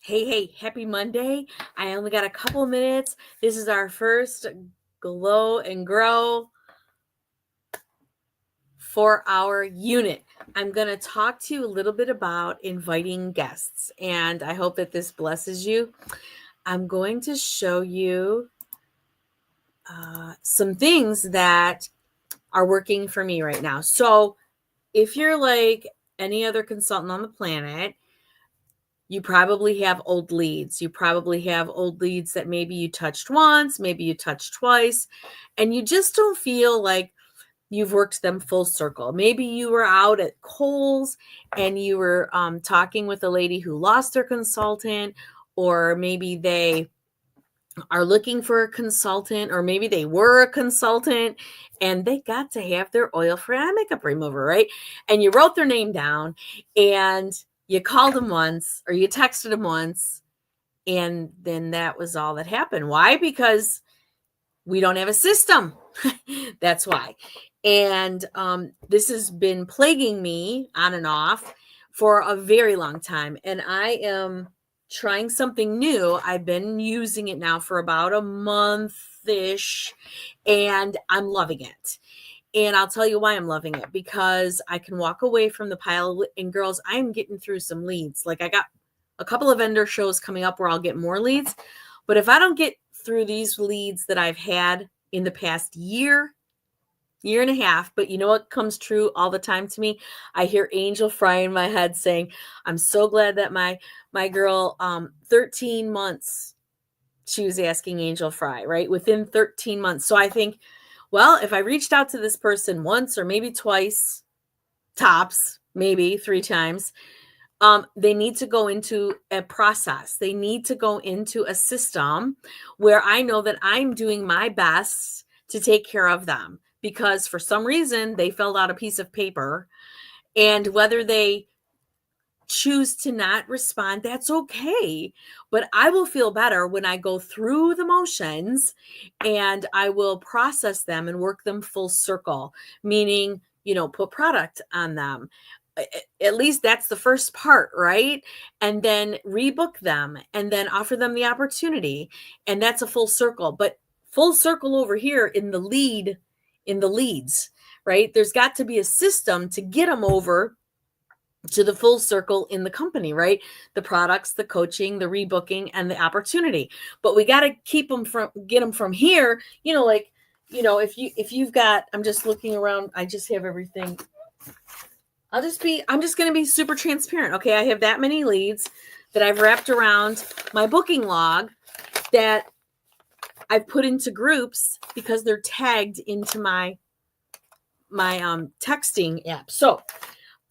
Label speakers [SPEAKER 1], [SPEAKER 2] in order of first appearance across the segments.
[SPEAKER 1] Hey, happy Monday. I only got a couple minutes. This is our first Glow and Grow 4-hour unit. I'm going to talk to you a little bit about inviting guests, and I hope that this blesses you. I'm going to show you some things that are working for me right now. So, if you're like any other consultant on the planet, you probably have old leads. You probably have old leads that maybe you touched once, maybe you touched twice, and you just don't feel like you've worked them full circle. Maybe you were out at Kohl's and you were talking with a lady who lost their consultant, or maybe they are looking for a consultant, or maybe they were a consultant and they got to have their oil for eye makeup remover, right? And you wrote their name down and you called them once or you texted them once, and then that was all that happened. Why? Because we don't have a system. That's why. And this has been plaguing me on and off for a very long time. And I am trying something new. I've been using it now for about a month-ish, and I'm loving it. And I'll tell you why I'm loving it, because I can walk away from the pile. And girls, I'm getting through some leads. Like, I got a couple of vendor shows coming up where I'll get more leads. But if I don't get through these leads that I've had in the past year and a half, but you know what comes true all the time to me? I hear Angel Fry in my head saying, I'm so glad that my girl, 13 months, she was asking Angel Fry, right? Within 13 months. So I think, well, if I reached out to this person once or maybe twice, tops, maybe 3 times, they need to go into a process. They need to go into a system where I know that I'm doing my best to take care of them, because for some reason they filled out a piece of paper, and whether they choose to not respond, that's okay. But I will feel better when I go through the motions and I will process them and work them full circle, meaning, put product on them. At least that's the first part, right? And then rebook them and then offer them the opportunity. And that's a full circle. But full circle over here in the leads, right? There's got to be a system to get them over to the full circle in the company, right? The products, the coaching, the rebooking, and the opportunity. But we got to get them from here, if you've got, I'm just looking around, I just have everything. I'm just going to be super transparent. Okay. I have that many leads that I've wrapped around my booking log that I've put into groups because they're tagged into my texting app. So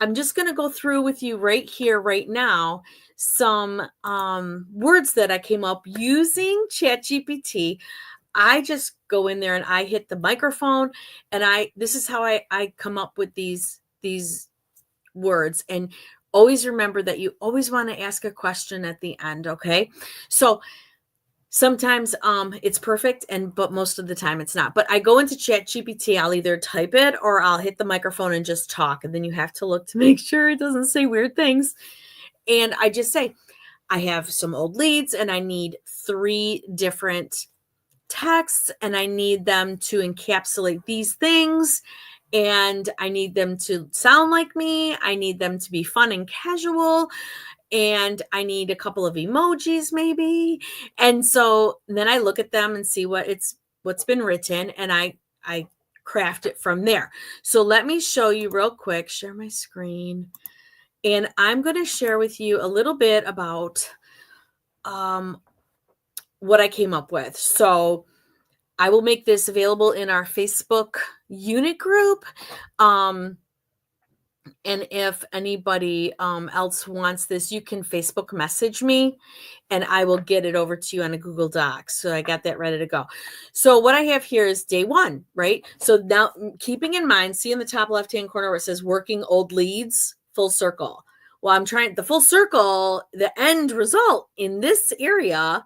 [SPEAKER 1] I'm just going to go through with you right here, right now, some words that I came up using ChatGPT. I just go in there and I hit the microphone, and this is how I come up with these words. And always remember that you always want to ask a question at the end. Okay. So sometimes it's perfect, but most of the time it's not. But I go into ChatGPT, I'll either type it or I'll hit the microphone and just talk. And then you have to look to make sure it doesn't say weird things. And I just say, I have some old leads and I need 3 different texts, and I need them to encapsulate these things. And I need them to sound like me. I need them to be fun and casual. And I need a couple of emojis maybe. And so then I look at them and see what's been written, and I craft it from there. So let me show you real quick, share my screen. And I'm going to share with you a little bit about what I came up with. So I will make this available in our Facebook unit group. And if anybody else wants this, you can Facebook message me and I will get it over to you on a Google Doc. So I got that ready to go. So what I have here is day 1, right? So now, keeping in mind, see in the top left-hand corner where it says working old leads, full circle. Well, I'm trying the full circle, the end result in this area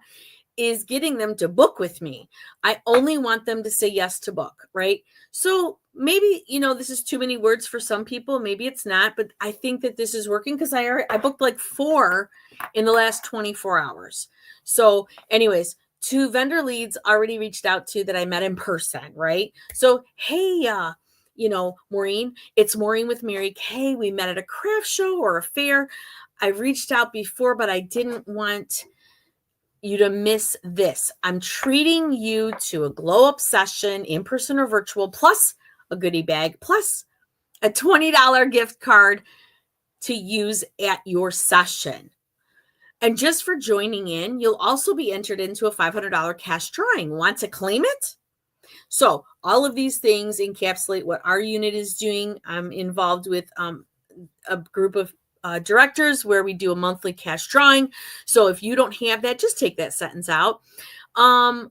[SPEAKER 1] is getting them to book with me. I only want them to say yes to book, right? So maybe, this is too many words for some people. Maybe it's not, but I think that this is working because I booked like 4 in the last 24 hours. So anyways, 2 vendor leads already reached out to that I met in person, right? So, hey, Maureen, it's Maureen with Mary Kay. We met at a craft show or a fair. I've reached out before, but I didn't want you to miss this. I'm treating you to a glow up session, in person or virtual, plus a goodie bag, plus a $20 gift card to use at your session. And just for joining in, you'll also be entered into a $500 cash drawing. Want to claim it? So all of these things encapsulate what our unit is doing. I'm involved with a group of directors where we do a monthly cash drawing. So if you don't have that, just take that sentence out. Now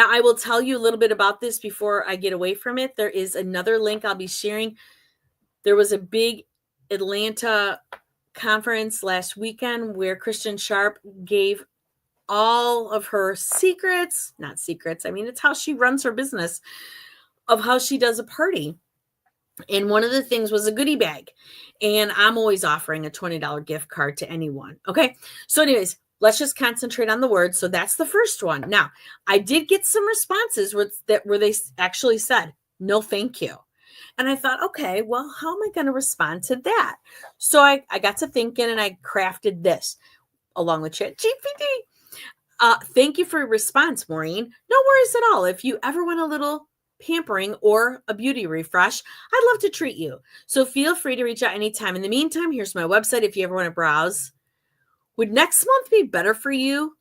[SPEAKER 1] I will tell you a little bit about this before I get away from it. There is another link I'll be sharing. There was a big Atlanta conference last weekend where Kristen Sharp gave all of her secrets, not secrets. I mean, it's how she runs her business, of how she does a party. And one of the things was a goodie bag. And I'm always offering a $20 gift card to anyone. Okay. So anyways, let's just concentrate on the words. So that's the first one. Now, I did get some responses where they actually said, no, thank you. And I thought, okay, well, how am I going to respond to that? So I got to thinking and I crafted this along with ChatGPT. Thank you for your response, Maureen. No worries at all. If you ever want a little pampering or a beauty refresh, I'd love to treat you. So feel free to reach out anytime. In the meantime, here's my website if you ever want to browse. Would next month be better for you?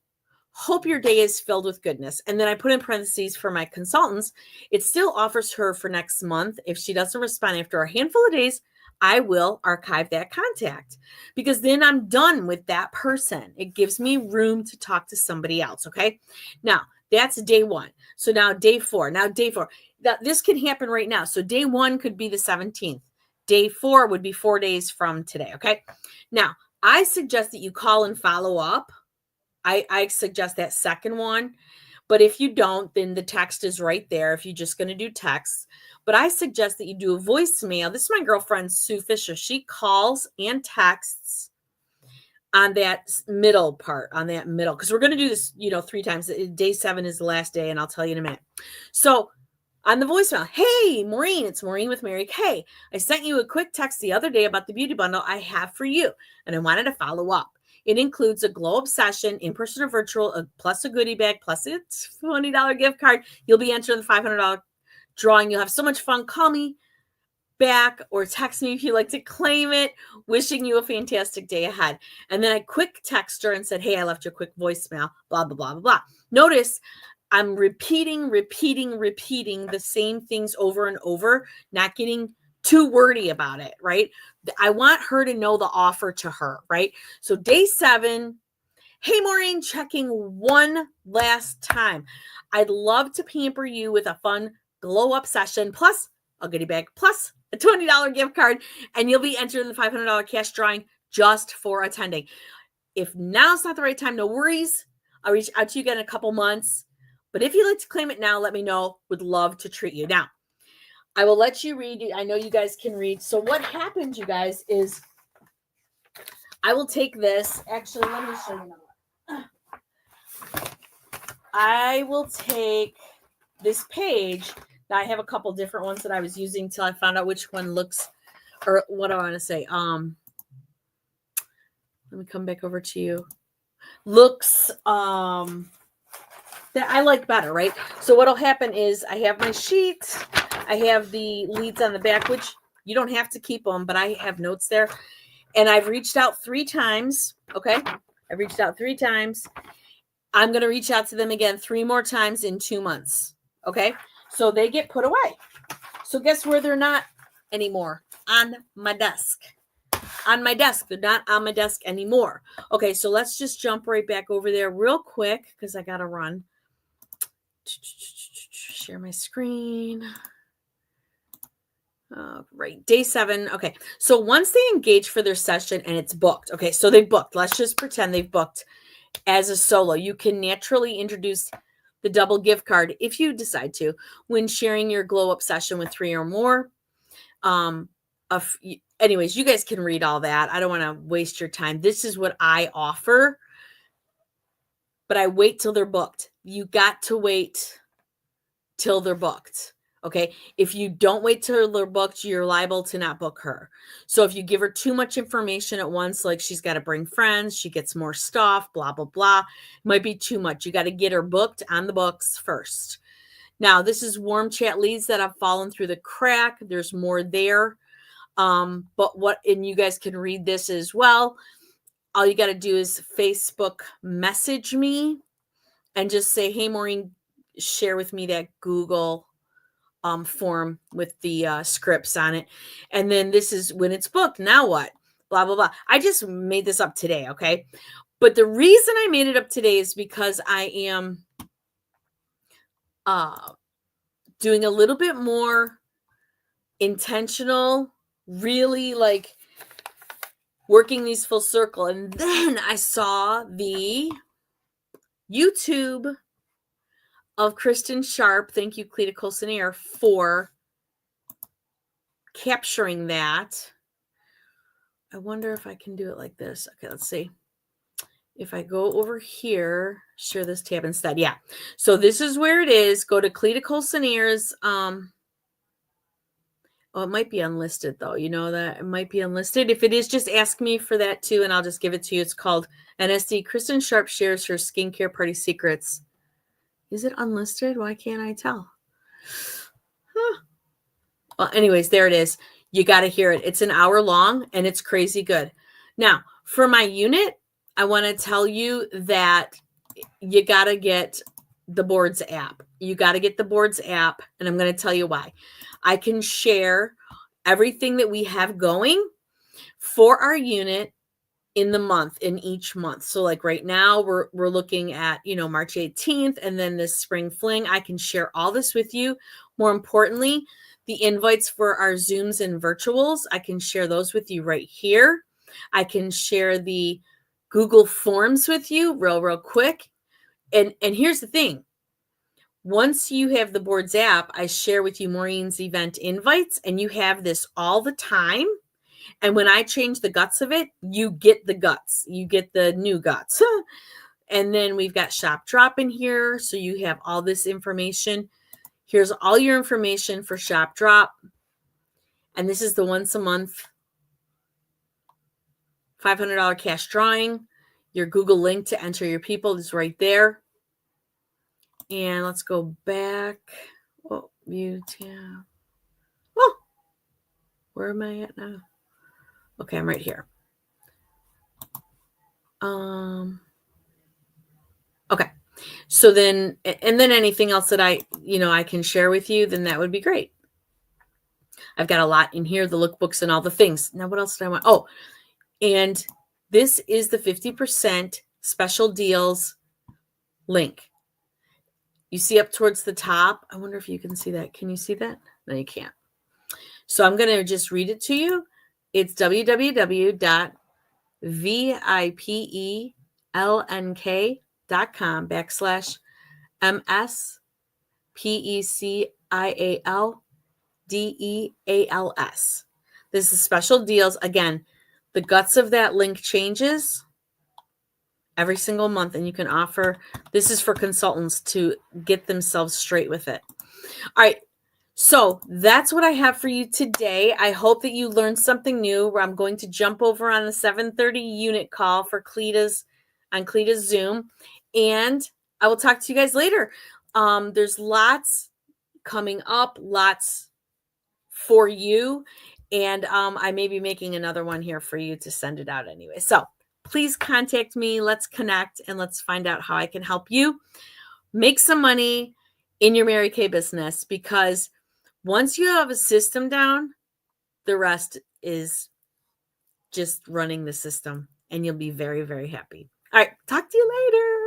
[SPEAKER 1] Hope your day is filled with goodness. And then I put in parentheses for my consultants. It still offers her for next month. If she doesn't respond after a handful of days, I will archive that contact because then I'm done with that person. It gives me room to talk to somebody else. Okay. Now that's day 1. So now day 4. This can happen right now. So day 1 could be the 17th. Day 4 would be 4 days from today. Okay. Now I suggest that you call and follow up. I suggest that second one. But if you don't, then the text is right there if you're just going to do text. But I suggest that you do a voicemail. This is my girlfriend, Sue Fisher. She calls and texts on that middle part, because we're going to do this, 3 times. Day 7 is the last day, and I'll tell you in a minute. So on the voicemail, hey, Maureen, it's Maureen with Mary Kay. I sent you a quick text the other day about the beauty bundle I have for you, and I wanted to follow up. It includes a glow up session, in person or virtual, plus a goodie bag, plus a $20 gift card. You'll be entering the $500 drawing. You'll have so much fun. Call me back or text me if you'd like to claim it. Wishing you a fantastic day ahead. And then I quick text her and said, hey, I left you a quick voicemail, blah, blah, blah, blah, blah. Notice I'm repeating the same things over and over, not getting too wordy about it, right? I want her to know the offer to her, right? So day 7, hey, Maureen, checking one last time. I'd love to pamper you with a fun glow up session, plus a goodie bag, plus a $20 gift card, and you'll be entering the $500 cash drawing just for attending. If now's not the right time, no worries. I'll reach out to you again in a couple months. But if you'd like to claim it now, let me know. Would love to treat you. Now, I will let you read. I know you guys can read. So what happens, you guys, is I will take this. Actually, let me show you now. I will take this page. Now, I have a couple different ones that I was using until I found out which one looks, or what do I want to say? Let me come back over to you. Looks that I like better, right? So what'll happen is I have my sheet. I have the leads on the back, which you don't have to keep them, but I have notes there. And I've reached out 3 times. Okay. I've reached out 3 times. I'm going to reach out to them again 3 more times in 2 months. Okay. So they get put away. So guess where they're not anymore? On my desk. On my desk. They're not on my desk anymore. Okay. So let's just jump right back over there real quick because I got to run. Share my screen. Right. Day 7. Okay. So once they engage for their session and it's booked. Okay. So they booked. Let's just pretend they've booked as a solo. You can naturally introduce the double gift card if you decide to when sharing your glow up session with 3 or more. Anyways, you guys can read all that. I don't want to waste your time. This is what I offer, but I wait till they're booked. You got to wait till they're booked. Okay. If you don't wait till they're booked, you're liable to not book her. So if you give her too much information at once, like she's got to bring friends, she gets more stuff, blah, blah, blah, it might be too much. You got to get her booked on the books first. Now, this is warm chat leads that have fallen through the crack. There's more there. And you guys can read this as well. All you got to do is Facebook message me and just say, hey, Maureen, share with me that Google form with the scripts on it. And then this is when it's booked. Now what? Blah, blah, blah. I just made this up today. Okay. But the reason I made it up today is because I am doing a little bit more intentional, really like working these full circle. And then I saw the YouTube of Kristen Sharp. Thank you, Cleta Colsonaire, for capturing that. I wonder if I can do it like this. Okay, let's see. If I go over here, share this tab instead. Yeah. So this is where it is. Go to Cleta Colsonaire's. Oh, it might be unlisted though. You know that it might be unlisted. If it is, just ask me for that too, and I'll just give it to you. It's called NSD. Kristen Sharp shares her skincare party secrets. Is it unlisted? Why can't I tell? Huh. Well, anyways, there it is. You got to hear it. It's an hour long and it's crazy good. Now, for my unit, I want to tell you that you got to get the Boards app. You got to get the Boards app, and I'm going to tell you why. I can share everything that we have going for our unit in the month, in each month. So like right now we're looking at, March 18th and then this spring fling. I can share all this with you. More importantly, the invites for our Zooms and virtuals, I can share those with you right here. I can share the Google Forms with you real quick. And here's the thing. Once you have the Boards app, I share with you Maureen's event invites, and you have this all the time. And when I change the guts of it, you get the guts. You get the new guts. And then we've got Shop Drop in here. So you have all this information. Here's all your information for Shop Drop. And this is the once a month $500 cash drawing. Your Google link to enter your people is right there. And let's go back. Oh, view tab. Oh, where am I at now? Okay, I'm right here. Okay. So then, and then anything else that I can share with you, then that would be great. I've got a lot in here, the lookbooks and all the things. Now, what else did I want? Oh, and this is the 50% special deals link. You see up towards the top. I wonder if you can see that. Can you see that? No, you can't. So I'm going to just read it to you. It's www.vipelnk.com/MSPECIALDEALS. This is special deals. Again, the guts of that link changes every single month, and you can offer. This is for consultants to get themselves straight with it. All right. So that's what I have for you today. I hope that you learned something new. I'm going to jump over on the 7:30 unit call for Cleta's Zoom, and I will talk to you guys later. There's lots coming up, lots for you, and I may be making another one here for you to send it out anyway. So please contact me. Let's connect and let's find out how I can help you make some money in your Mary Kay business, because once you have a system down, the rest is just running the system, and you'll be very, very happy. All right. Talk to you later.